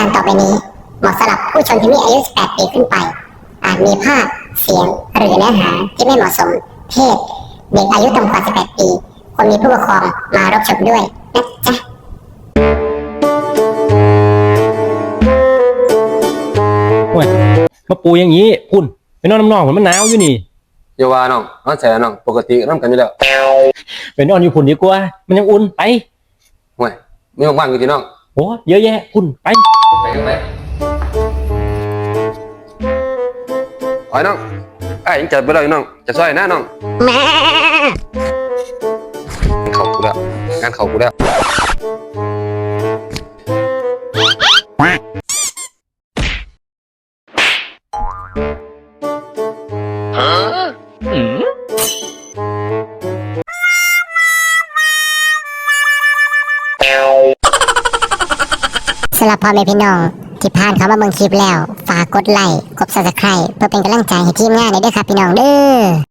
การต่อไปนี้เหมาะสำหรับผู้ชมที่มีอายุ 18 ปีขึ้นไปอาจมีภาพเสียงหรือเนื้อหาที่ไม่เหมาะสมเพศเด็กอายุต่ำกว่า 18 ปีควรมีผู้ปกครองมารับชมด้วยนะจ๊ะโอ้ยมาปูอย่างนี้คุณไปนอนน้ำนองมันหนาวอยู่นี่อย่าว่าน้องนอนแสน้องปกติน้ำกันอยู่แล้วไปนอนอยู่พุ่นดีกว่ามันยังอุ่นไปห่วยมีว่างๆอยู่ที่น้องโอ้เยอะแยะคุณไปไปไอ้น้องไอ้ยังจัดไปเลยน้องจะซอยนะน้องเขากูแล้วงานเขากูแล้วสำหรับพ่อแม่พี่น้องที่ผ่านเข้ามาเบิ่งคลิปแล้วฝากกดไลค์กด Subscribe เพื่อเป็นกำลังใจให้ทีมงานด้วยครับพี่น้องเด้อ